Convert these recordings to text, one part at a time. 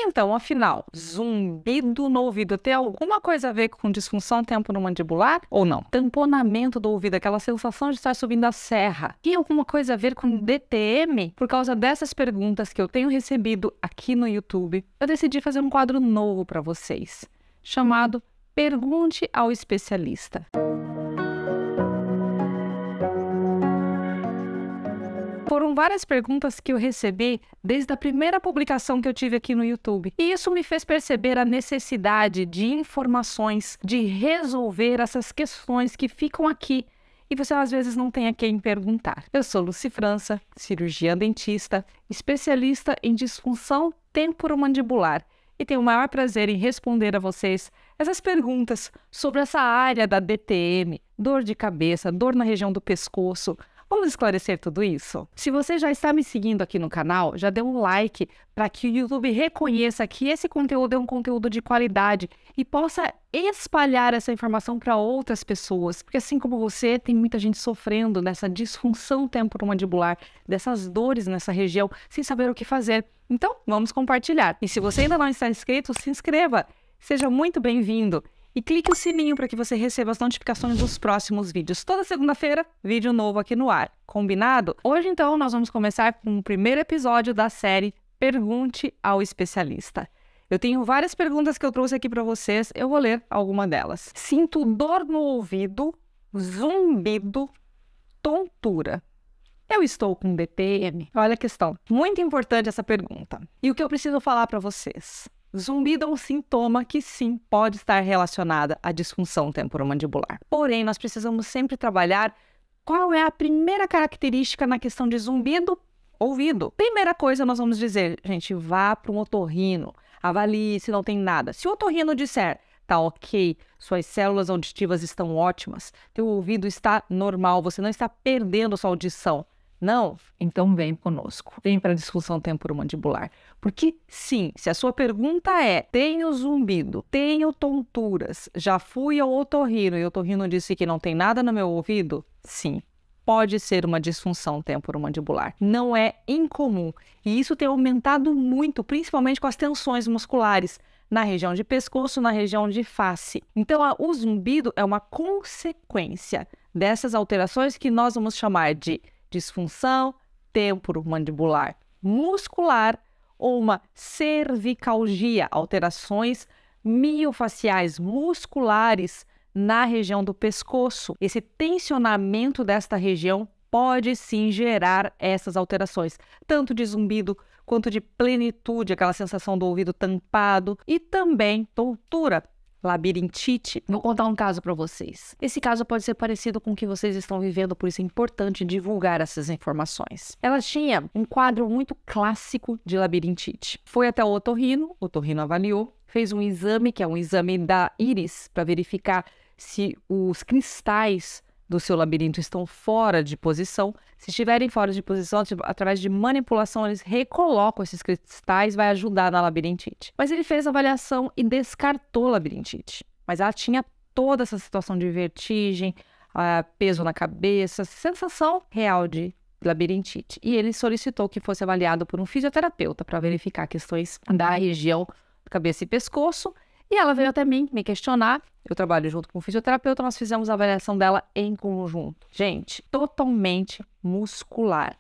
Então, afinal, zumbido no ouvido tem alguma coisa a ver com disfunção temporomandibular ou não? Tamponamento do ouvido, aquela sensação de estar subindo a serra, tem alguma coisa a ver com DTM? Por causa dessas perguntas que eu tenho recebido aqui no YouTube, eu decidi fazer um quadro novo para vocês, chamado Pergunte ao Especialista. Foram várias perguntas que eu recebi desde a primeira publicação que eu tive aqui no YouTube. E isso me fez perceber a necessidade de informações, de resolver essas questões que ficam aqui e você às vezes não tem a quem perguntar. Eu sou Lucy França, cirurgiã dentista, especialista em disfunção temporomandibular e tenho o maior prazer em responder a vocês essas perguntas sobre essa área da DTM, dor de cabeça, dor na região do pescoço. Vamos esclarecer tudo isso? Se você já está me seguindo aqui no canal, já dê um like para que o YouTube reconheça que esse conteúdo é um conteúdo de qualidade e possa espalhar essa informação para outras pessoas. Porque assim como você, tem muita gente sofrendo dessa disfunção temporomandibular, dessas dores nessa região, sem saber o que fazer. Então, vamos compartilhar. E se você ainda não está inscrito, se inscreva. Seja muito bem-vindo. E clique o sininho para que você receba as notificações dos próximos vídeos. Toda segunda-feira, vídeo novo aqui no ar. Combinado? Hoje, então, nós vamos começar com o primeiro episódio da série Pergunte ao Especialista. Eu tenho várias perguntas que eu trouxe aqui para vocês. Eu vou ler alguma delas. Sinto dor no ouvido, zumbido, tontura. Eu estou com DTM? Olha a questão. Muito importante essa pergunta. E o que eu preciso falar para vocês? Zumbido é um sintoma que sim pode estar relacionado à disfunção temporomandibular. Porém, nós precisamos sempre trabalhar qual é a primeira característica na questão de zumbido, ouvido. Primeira coisa nós vamos dizer, gente, vá para um otorrino, avalie se não tem nada. Se o otorrino disser, tá ok, suas células auditivas estão ótimas, teu ouvido está normal, você não está perdendo sua audição. Não? Então vem conosco. Vem para a disfunção temporomandibular. Porque sim, se a sua pergunta é, tenho zumbido, tenho tonturas, já fui ao otorrino e o otorrino disse que não tem nada no meu ouvido, sim, pode ser uma disfunção temporomandibular. Não é incomum. E isso tem aumentado muito, principalmente com as tensões musculares na região de pescoço, na região de face. Então, o zumbido é uma consequência dessas alterações que nós vamos chamar de disfunção temporomandibular muscular ou uma cervicalgia, alterações miofaciais musculares na região do pescoço. Esse tensionamento desta região pode sim gerar essas alterações, tanto de zumbido quanto de plenitude, aquela sensação do ouvido tampado e também tontura. Labirintite. Vou contar um caso para vocês. Esse caso pode ser parecido com o que vocês estão vivendo, por isso é importante divulgar essas informações. Ela tinha um quadro muito clássico de labirintite. Foi até o otorrino avaliou, fez um exame, que é um exame da íris, para verificar se os cristais do seu labirinto estão fora de posição. Se estiverem fora de posição, através de manipulação, eles recolocam esses cristais, vai ajudar na labirintite. Mas ele fez a avaliação e descartou a labirintite. Mas ela tinha toda essa situação de vertigem, peso na cabeça, sensação real de labirintite. E ele solicitou que fosse avaliado por um fisioterapeuta para verificar questões da região cabeça e pescoço. E ela veio até mim me questionar. Eu trabalho junto com o fisioterapeuta, nós fizemos a avaliação dela em conjunto. Gente, totalmente muscular.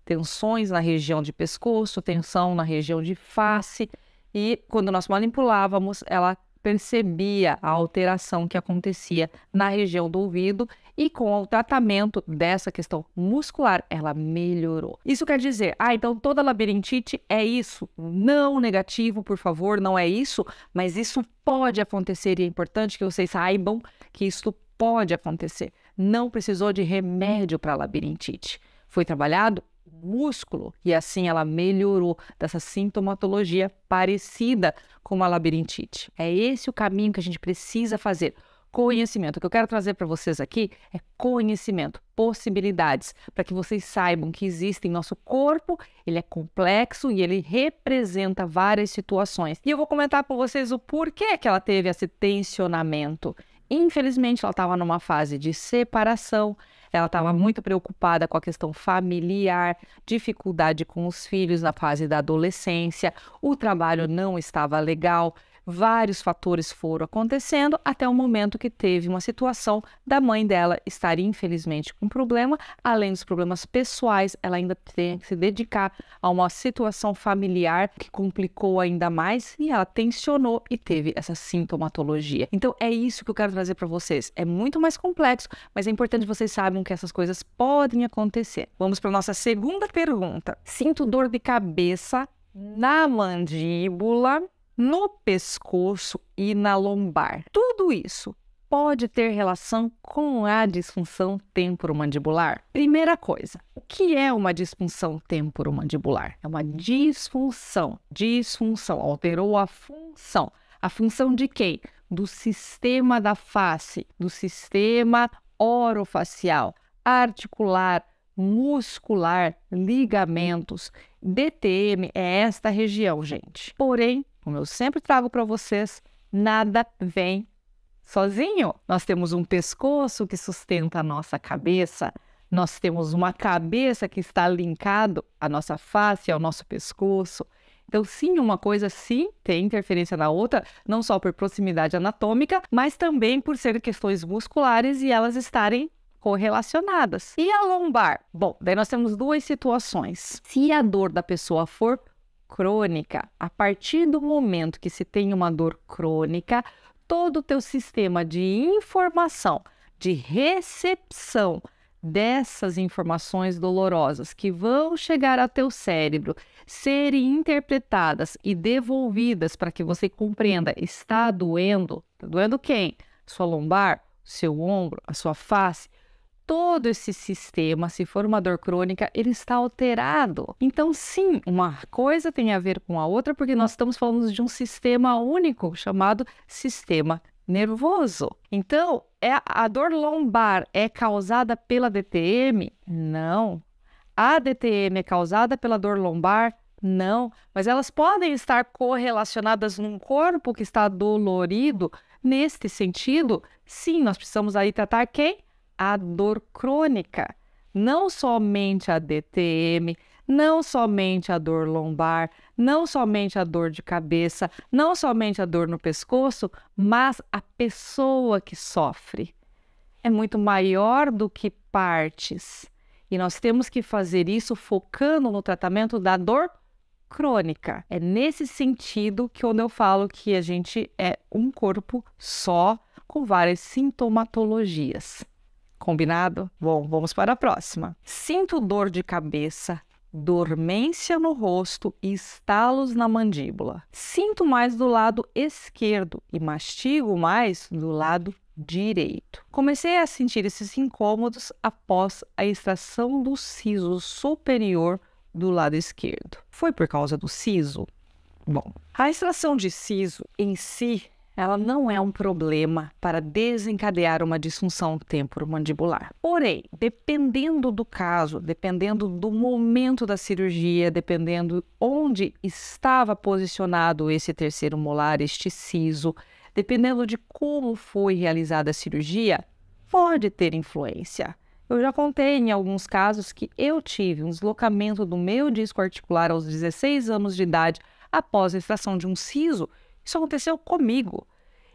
Tensões na região de pescoço, tensão na região de face. E quando nós manipulávamos, ela percebia a alteração que acontecia na região do ouvido e com o tratamento dessa questão muscular, ela melhorou. Isso quer dizer, então toda labirintite é isso? Não negativo, por favor, não é isso, mas isso pode acontecer e é importante que vocês saibam que isso pode acontecer. Não precisou de remédio para labirintite. Foi trabalhado músculo e assim ela melhorou dessa sintomatologia parecida com a labirintite. É esse o caminho que a gente precisa fazer. Conhecimento. O que eu quero trazer para vocês aqui é conhecimento, possibilidades, para que vocês saibam que existe em nosso corpo, ele é complexo e ele representa várias situações. E eu vou comentar com vocês o porquê que ela teve esse tensionamento. Infelizmente, ela estava numa fase de separação, ela estava muito preocupada com a questão familiar, dificuldade com os filhos na fase da adolescência, o trabalho não estava legal. Vários fatores foram acontecendo até o momento que teve uma situação da mãe dela estar infelizmente com problema, além dos problemas pessoais, ela ainda tem que se dedicar a uma situação familiar que complicou ainda mais e ela tensionou e teve essa sintomatologia. Então é isso que eu quero trazer para vocês. É muito mais complexo, mas é importante que vocês saibam que essas coisas podem acontecer. Vamos para nossa segunda pergunta. Sinto dor de cabeça na mandíbula, no pescoço e na lombar. Tudo isso pode ter relação com a disfunção temporomandibular? Primeira coisa, o que é uma disfunção temporomandibular? É uma disfunção, alterou a função. A função de quem? Do sistema da face, do sistema orofacial, articular, muscular, ligamentos. DTM é esta região, gente. Porém, como eu sempre trago para vocês, nada vem sozinho. Nós temos um pescoço que sustenta a nossa cabeça, nós temos uma cabeça que está linkado à nossa face, ao nosso pescoço. Então, sim, uma coisa sim tem interferência na outra, não só por proximidade anatômica, mas também por ser questões musculares e elas estarem correlacionadas. E a lombar? Bom, daí nós temos duas situações. Se a dor da pessoa for crônica, a partir do momento que se tem uma dor crônica, todo o teu sistema de informação, de recepção dessas informações dolorosas que vão chegar ao teu cérebro, serem interpretadas e devolvidas para que você compreenda, está doendo? Está doendo quem? Sua lombar, seu ombro, a sua face? Todo esse sistema, se for uma dor crônica, ele está alterado. Então, sim, uma coisa tem a ver com a outra, porque nós estamos falando de um sistema único, chamado sistema nervoso. Então, a dor lombar é causada pela DTM? Não. A DTM é causada pela dor lombar? Não. Mas elas podem estar correlacionadas num corpo que está dolorido. Neste sentido, sim, nós precisamos aí tratar quem? A dor crônica, não somente a DTM, não somente a dor lombar, não somente a dor de cabeça, não somente a dor no pescoço, mas a pessoa que sofre. É muito maior do que partes. E nós temos que fazer isso focando no tratamento da dor crônica. É nesse sentido que quando eu falo que a gente é um corpo só com várias sintomatologias. Combinado? Bom, vamos para a próxima. Sinto dor de cabeça, dormência no rosto e estalos na mandíbula. Sinto mais do lado esquerdo e mastigo mais do lado direito. Comecei a sentir esses incômodos após a extração do siso superior do lado esquerdo. Foi por causa do siso? Bom, a extração de siso em si ela não é um problema para desencadear uma disfunção temporomandibular. Porém, dependendo do caso, dependendo do momento da cirurgia, dependendo onde estava posicionado esse terceiro molar, este siso, dependendo de como foi realizada a cirurgia, pode ter influência. Eu já contei em alguns casos que eu tive um deslocamento do meu disco articular aos 16 anos de idade após a extração de um siso. Isso aconteceu comigo.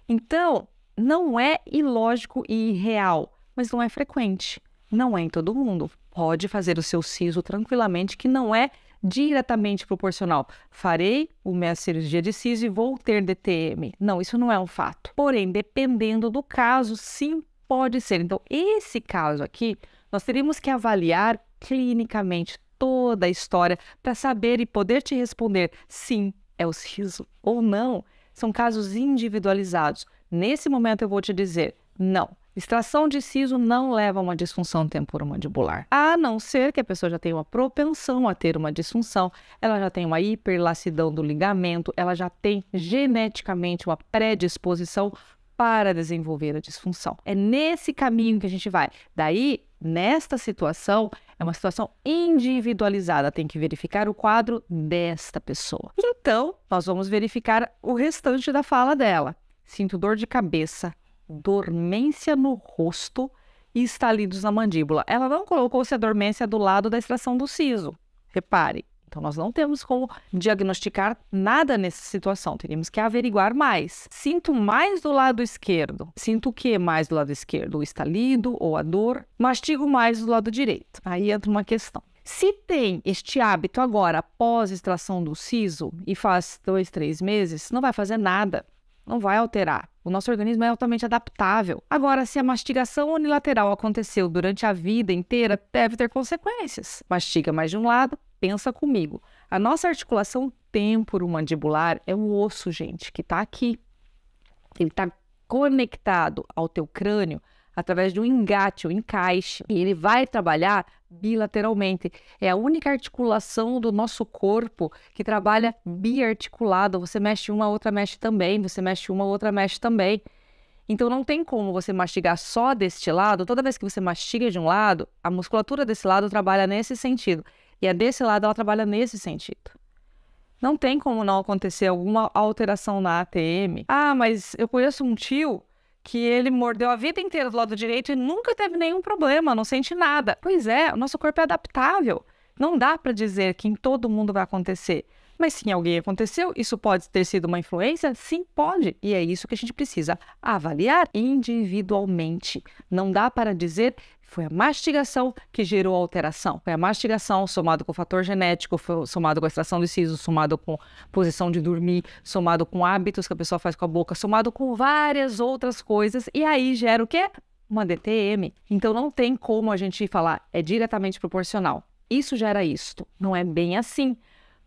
Então, não é ilógico e irreal, mas não é frequente. Não é em todo mundo. Pode fazer o seu siso tranquilamente, que não é diretamente proporcional. Farei minha cirurgia de siso e vou ter DTM. Não, isso não é um fato. Porém, dependendo do caso, sim, pode ser. Então, esse caso aqui, nós teríamos que avaliar clinicamente toda a história para saber e poder te responder sim, é o siso ou não. São casos individualizados. Nesse momento eu vou te dizer, não. Extração de siso não leva a uma disfunção temporomandibular. A não ser que a pessoa já tenha uma propensão a ter uma disfunção, ela já tem uma hiperlacidão do ligamento, ela já tem geneticamente uma predisposição para desenvolver a disfunção. É nesse caminho que a gente vai. Daí, nesta situação, é uma situação individualizada, tem que verificar o quadro desta pessoa. Então, nós vamos verificar o restante da fala dela. Sinto dor de cabeça, dormência no rosto e estalidos na mandíbula. Ela não colocou se a dormência é do lado da extração do siso. Repare. Então, nós não temos como diagnosticar nada nessa situação. Teríamos que averiguar mais. Sinto mais do lado esquerdo. Sinto o que mais do lado esquerdo? O estalido ou a dor? Mastigo mais do lado direito. Aí entra uma questão. Se tem este hábito agora, após a extração do siso, e faz 2, 3 meses, não vai fazer nada. Não vai alterar. O nosso organismo é altamente adaptável. Agora, se a mastigação unilateral aconteceu durante a vida inteira, deve ter consequências. Mastiga mais de um lado, pensa comigo. A nossa articulação temporomandibular é um osso, gente, que está aqui. Ele está conectado ao teu crânio através de um engate, um encaixe. E ele vai trabalhar bilateralmente. É a única articulação do nosso corpo que trabalha biarticulado. Você mexe uma, outra mexe também. Você mexe uma, outra mexe também. Então, não tem como você mastigar só deste lado. Toda vez que você mastiga de um lado, a musculatura desse lado trabalha nesse sentido. E a desse lado, ela trabalha nesse sentido. Não tem como não acontecer alguma alteração na ATM. Ah, mas eu conheço um tio que ele mordeu a vida inteira do lado direito e nunca teve nenhum problema, não sente nada. Pois é, o nosso corpo é adaptável. Não dá para dizer que em todo mundo vai acontecer. Mas se em alguém aconteceu, isso pode ter sido uma influência? Sim, pode. E é isso que a gente precisa avaliar individualmente. Não dá para dizer que foi a mastigação que gerou a alteração. Foi a mastigação somado com o fator genético, somado com a extração do siso, somado com posição de dormir, somado com hábitos que a pessoa faz com a boca, somado com várias outras coisas. E aí gera o quê? Uma DTM. Então não tem como a gente falar, é diretamente proporcional. Isso gera isto. Não é bem assim.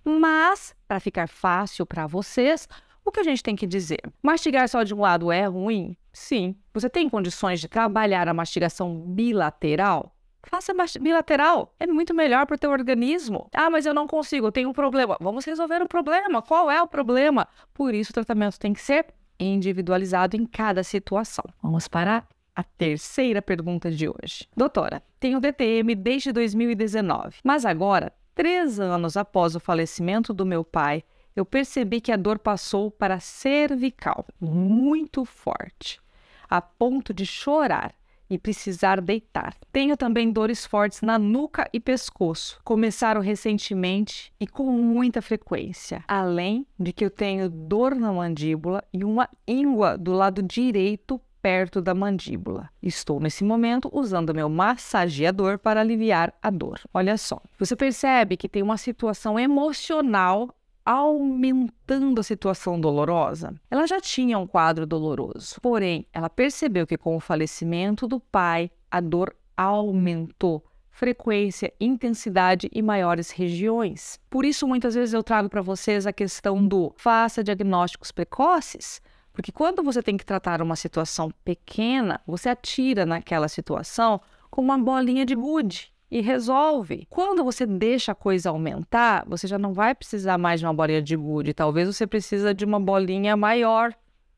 Mas, para ficar fácil para vocês, o que a gente tem que dizer? Mastigar só de um lado é ruim? Sim. Você tem condições de trabalhar a mastigação bilateral? Faça bilateral. É muito melhor para o teu organismo. Ah, mas eu não consigo, eu tenho um problema. Vamos resolver o problema. Qual é o problema? Por isso, o tratamento tem que ser individualizado em cada situação. Vamos para a terceira pergunta de hoje. Doutora, tenho DTM desde 2019, mas agora, 3 anos após o falecimento do meu pai, eu percebi que a dor passou para a cervical, muito forte, a ponto de chorar e precisar deitar. Tenho também dores fortes na nuca e pescoço. Começaram recentemente e com muita frequência. Além de que eu tenho dor na mandíbula e uma íngua do lado direito perto da mandíbula. Estou, nesse momento, usando meu massageador para aliviar a dor. Olha só, você percebe que tem uma situação emocional aumentando a situação dolorosa? Ela já tinha um quadro doloroso, porém, ela percebeu que com o falecimento do pai, a dor aumentou. Frequência, intensidade e maiores regiões. Por isso, muitas vezes eu trago para vocês a questão do faça diagnósticos precoces, porque quando você tem que tratar uma situação pequena, você atira naquela situação com uma bolinha de gude e resolve. Quando você deixa a coisa aumentar, você já não vai precisar mais de uma bolinha de gude. Talvez você precisa de uma bolinha maior,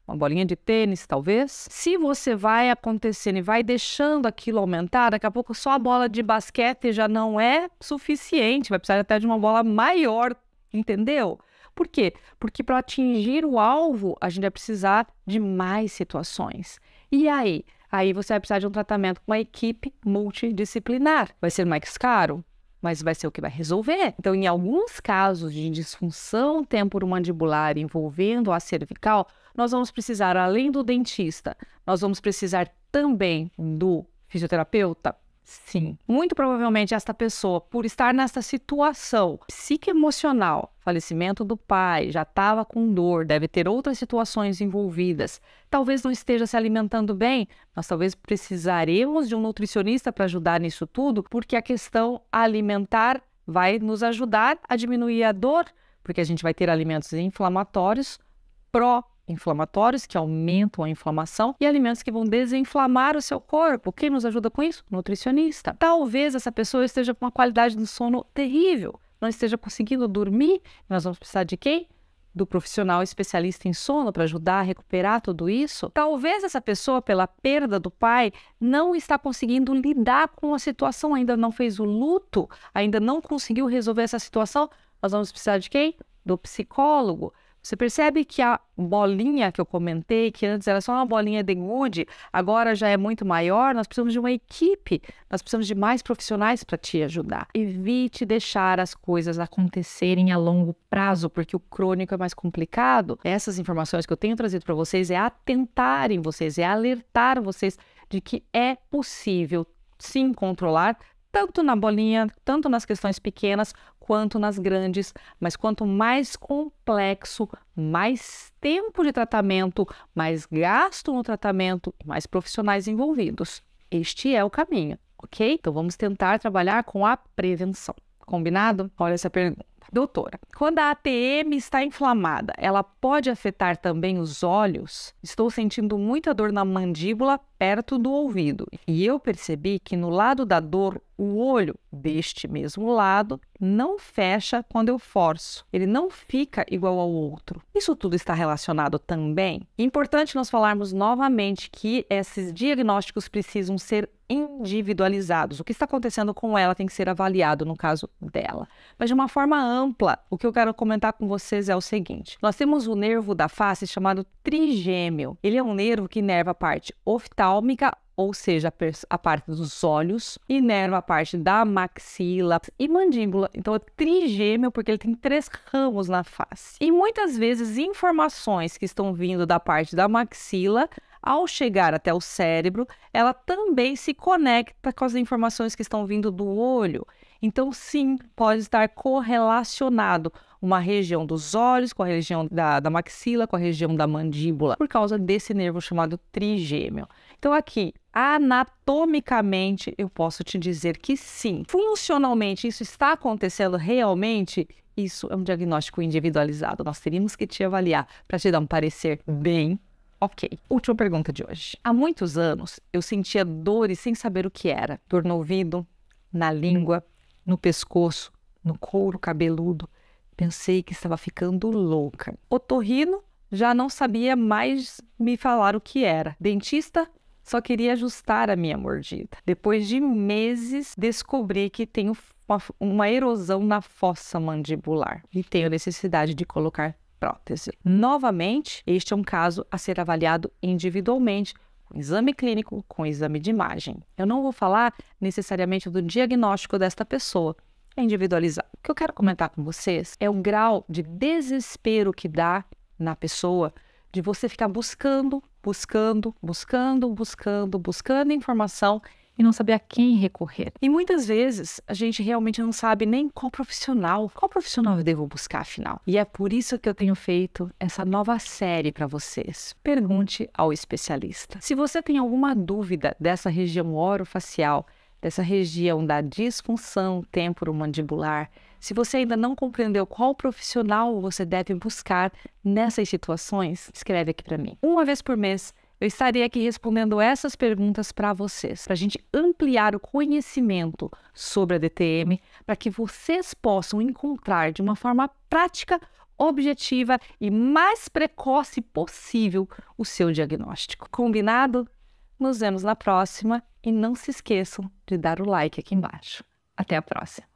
uma bolinha de tênis, talvez. Se você vai acontecendo e vai deixando aquilo aumentar, daqui a pouco só a bola de basquete já não é suficiente. Vai precisar até de uma bola maior, entendeu? Por quê? Porque para atingir o alvo, a gente vai precisar de mais situações. E aí? Aí você vai precisar de um tratamento com uma equipe multidisciplinar. Vai ser mais caro, mas vai ser o que vai resolver. Então, em alguns casos de disfunção temporomandibular envolvendo a cervical, nós vamos precisar, além do dentista, nós vamos precisar também do fisioterapeuta? Sim. Muito provavelmente esta pessoa, por estar nesta situação psicoemocional, falecimento do pai, já estava com dor, deve ter outras situações envolvidas, talvez não esteja se alimentando bem, nós talvez precisaremos de um nutricionista para ajudar nisso tudo, porque a questão alimentar vai nos ajudar a diminuir a dor, porque a gente vai ter alimentos inflamatórios, pró-inflamatórios, que aumentam a inflamação, e alimentos que vão desinflamar o seu corpo. Quem nos ajuda com isso? Nutricionista. Talvez essa pessoa esteja com uma qualidade do sono terrível, não esteja conseguindo dormir. Nós vamos precisar de quem? Do profissional especialista em sono para ajudar a recuperar tudo isso. Talvez essa pessoa, pela perda do pai, não está conseguindo lidar com a situação, ainda não fez o luto, ainda não conseguiu resolver essa situação. Nós vamos precisar de quem? Do psicólogo, Você percebe que a bolinha que eu comentei, que antes era só uma bolinha de gude, agora já é muito maior. Nós precisamos de uma equipe, nós precisamos de mais profissionais para te ajudar. Evite deixar as coisas acontecerem a longo prazo, porque o crônico é mais complicado. Essas informações que eu tenho trazido para vocês é atentarem vocês, é alertar vocês de que é possível sim controlar, tanto na bolinha, tanto nas questões pequenas, quanto nas grandes, mas quanto mais complexo, mais tempo de tratamento, mais gasto no tratamento, mais profissionais envolvidos. Este é o caminho, ok? Então vamos tentar trabalhar com a prevenção. Combinado? Olha essa pergunta. Doutora, quando a ATM está inflamada, ela pode afetar também os olhos? Estou sentindo muita dor na mandíbula perto do ouvido. E eu percebi que no lado da dor, o olho deste mesmo lado não fecha quando eu forço. Ele não fica igual ao outro. Isso tudo está relacionado também? É importante nós falarmos novamente que esses diagnósticos precisam ser individualizados. O que está acontecendo com ela tem que ser avaliado no caso dela. Mas de uma forma ampla, o que eu quero comentar com vocês é o seguinte. Nós temos o nervo da face chamado trigêmeo. Ele é um nervo que inerva a parte oftálmica, ou seja, a parte dos olhos, inerva a parte da maxila e mandíbula. Então é trigêmeo porque ele tem 3 ramos na face. E muitas vezes informações que estão vindo da parte da maxila, ao chegar até o cérebro, ela também se conecta com as informações que estão vindo do olho. Então, sim, pode estar correlacionado uma região dos olhos com a região da maxila, com a região da mandíbula, por causa desse nervo chamado trigêmeo. Então, aqui, anatomicamente, eu posso te dizer que sim. Funcionalmente, isso está acontecendo realmente? Isso é um diagnóstico individualizado. Nós teríamos que te avaliar para te dar um parecer bem ok. Última pergunta de hoje. Há muitos anos, eu sentia dores sem saber o que era. Dor no ouvido, na língua, no pescoço, no couro cabeludo. Pensei que estava ficando louca. Otorrino já não sabia mais me falar o que era. Dentista só queria ajustar a minha mordida. Depois de meses, descobri que tenho uma erosão na fossa mandibular e tenho necessidade de colocar prótese. Novamente, este é um caso a ser avaliado individualmente, com exame clínico, com exame de imagem. Eu não vou falar necessariamente do diagnóstico desta pessoa, é individualizado. O que eu quero comentar com vocês é o grau de desespero que dá na pessoa de você ficar buscando informação e não saber a quem recorrer. E muitas vezes a gente realmente não sabe nem qual profissional eu devo buscar afinal. E é por isso que eu tenho feito essa nova série para vocês. Pergunte ao especialista. Se você tem alguma dúvida dessa região orofacial, dessa região da disfunção temporomandibular, se você ainda não compreendeu qual profissional você deve buscar nessas situações, escreve aqui para mim. Uma vez por mês, eu estarei aqui respondendo essas perguntas para vocês, para a gente ampliar o conhecimento sobre a DTM, para que vocês possam encontrar de uma forma prática, objetiva e mais precoce possível o seu diagnóstico. Combinado? Nos vemos na próxima e não se esqueçam de dar o like aqui embaixo. Até a próxima!